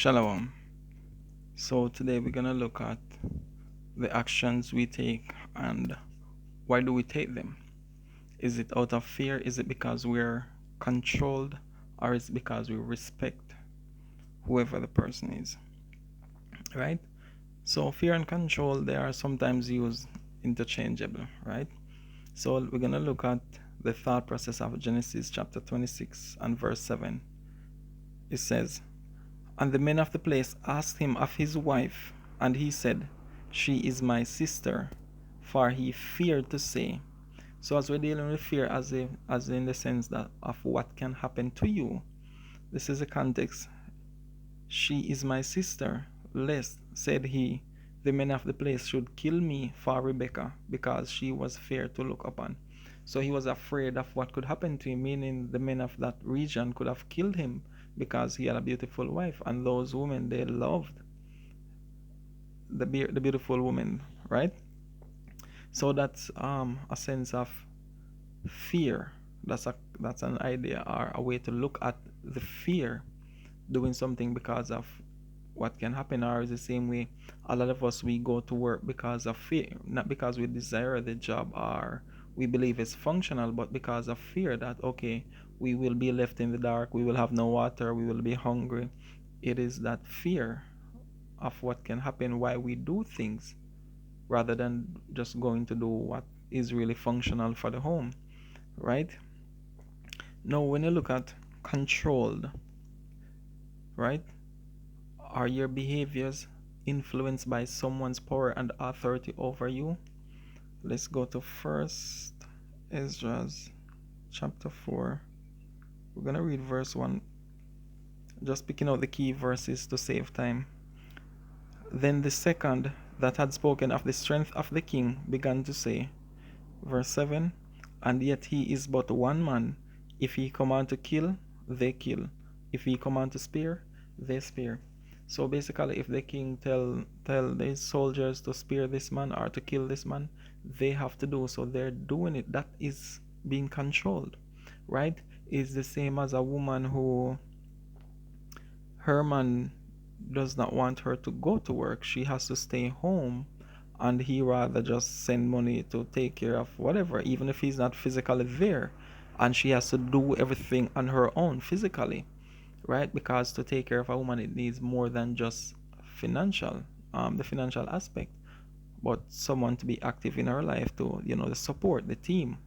Shalom. So today we're gonna look at the actions we take and why do we take them? Is it out of fear? Is it because we're controlled? Or is it because we respect whoever the person is? Right? So fear and control they are sometimes used interchangeable, right? So we're gonna look at the thought process of Genesis chapter 26 and verse 7. It says, And the men of the place asked him of his wife, and he said, She is my sister, for he feared to say. So as we're dealing with fear as in the sense that of what can happen to you, this is the context. She is my sister, lest, said he, the men of the place should kill me for Rebekah, because she was fair to look upon. So he was afraid of what could happen to him, meaning the men of that region could have killed him because he had a beautiful wife, and those women they loved the beautiful woman, right? So that's a sense of fear. That's an idea or a way to look at the fear doing something because of what can happen. Or is the same way a lot of us we go to work because of fear, not because we desire the job or we believe it's functional, but because of fear that okay, we will be left in the dark, we will have no water, we will be hungry. It is that fear of what can happen why we do things rather than just going to do what is really functional for the home, right? Now when you look at controlled, right, are your behaviors influenced by someone's power and authority over you? Let's go to First Ezra's chapter 4. We're going to read verse 1, just picking out the key verses to save time. Then the second that had spoken of the strength of the king began to say, verse 7, And yet he is but one man. If he command to kill, they kill. If he command to spare, they spare. So basically, if the king tell the soldiers to spare this man or to kill this man, they have to do so. They're doing it. That is being controlled, right? It's the same as a woman who her man does not want her to go to work. She has to stay home, and he rather just send money to take care of whatever, even if he's not physically there. And she has to do everything on her own physically, right? Because to take care of a woman, it needs more than just financial, the financial aspect, but someone to be active in her life to, the support, the team,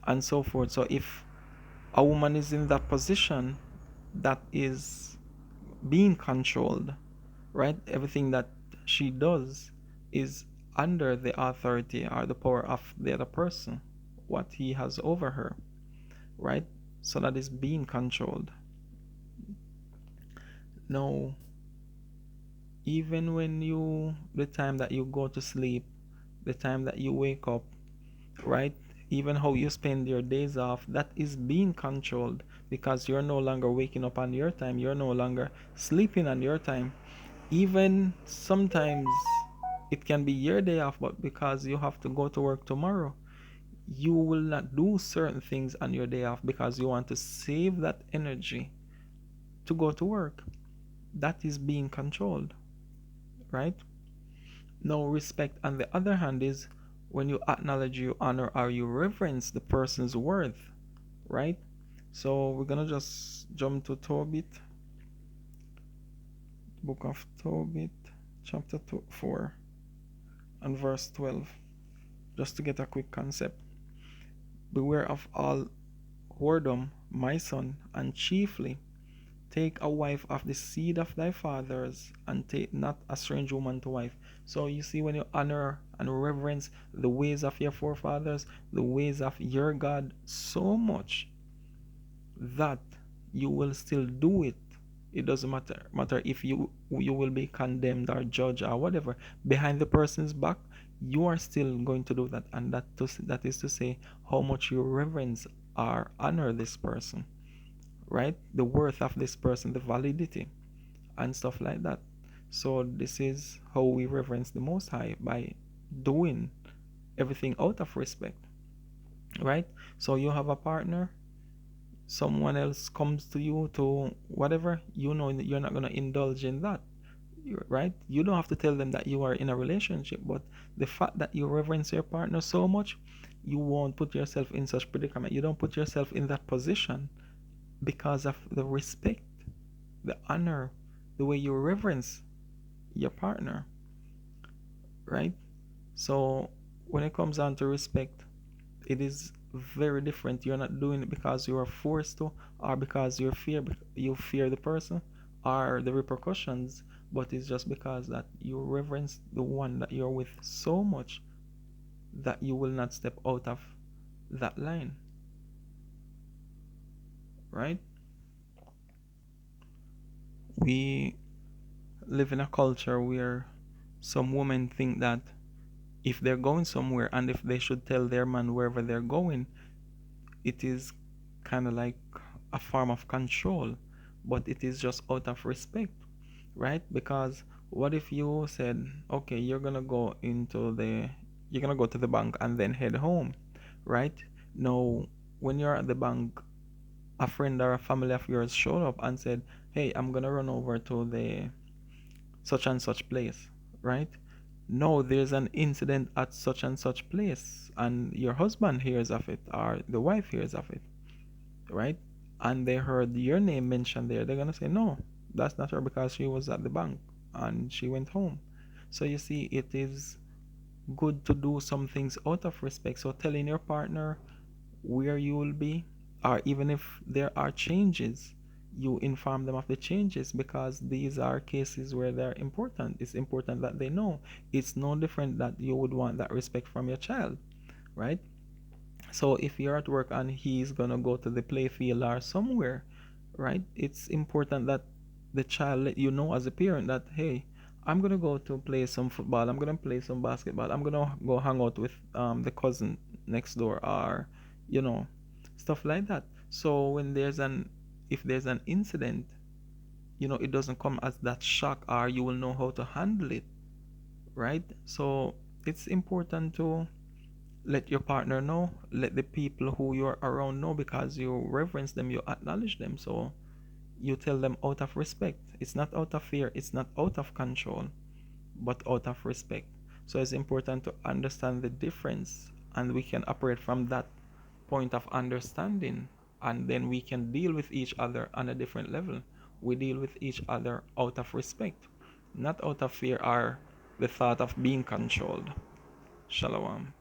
and so forth. So if a woman is in that position, that is being controlled, right? Everything that she does is under the authority or the power of the other person, what he has over her, right? So that is being controlled. Now, even when the time that you go to sleep, the time that you wake up, right? Even how you spend your days off, that is being controlled because you're no longer waking up on your time, you're no longer sleeping on your time. Even sometimes it can be your day off, but because you have to go to work tomorrow, you will not do certain things on your day off because you want to save that energy to go to work. That is being controlled, right? Now, respect, on the other hand, is when you acknowledge, you honor, or you reverence the person's worth, right? So we're gonna just jump to Tobit, book of Tobit, chapter 4 and verse 12, just to get a quick concept. Beware of all whoredom, my son, and chiefly take a wife of the seed of thy fathers, and take not a strange woman to wife. So you see, when you honor and reverence the ways of your forefathers, the ways of your God so much that you will still do it. It doesn't matter if you will be condemned or judged or whatever behind the person's back. You are still going to do that, and that is to say how much you reverence or honor this person, right? The worth of this person, the validity, and stuff like that. So this is how we reverence the Most High, by doing everything out of respect, right? So you have a partner, someone else comes to you to whatever, you know you're not going to indulge in that. Right? You don't have to tell them that you are in a relationship, but the fact that you reverence your partner so much, you won't put yourself in such predicament. You don't put yourself in that position because of the respect, the honor, the way you reverence your partner, right? So when it comes down to respect, it is very different. You're not doing it because you are forced to, or because you fear the person or the repercussions, but it's just because that you reverence the one that you're with so much that you will not step out of that line, right? We live in a culture where some women think that if they're going somewhere and if they should tell their man wherever they're going, it is kind of like a form of control, but it is just out of respect, right? Because what if you said, okay, you're gonna go to the bank and then head home, right? Now, when you're at the bank, a friend or a family of yours showed up and said, hey, I'm gonna run over to the such and such place, right? No, there's an incident at such and such place, and your husband hears of it, or the wife hears of it, right? And they heard your name mentioned there, they're gonna say, no, that's not her because she was at the bank and she went home. So you see, it is good to do some things out of respect. So telling your partner where you will be, or even if there are changes, you inform them of the changes because these are cases where they're important. It's important that they know. It's no different that you would want that respect from your child, right? So if you're at work and he's gonna go to the playfield or somewhere, right? It's important that the child let you know as a parent that, hey, I'm gonna go to play some football, I'm gonna play some basketball, I'm gonna go hang out with the cousin next door, or you know, stuff like that. So when there's an if there's an incident, it doesn't come as that shock, or you will know how to handle it, right? So it's important to let your partner know, let the people who you're around know, because you reverence them, you acknowledge them. So you tell them out of respect. It's not out of fear, it's not out of control, but out of respect. So it's important to understand the difference, and we can operate from that point of understanding, and then we can deal with each other on a different level. We deal with each other out of respect, not out of fear or the thought of being controlled. Shalom.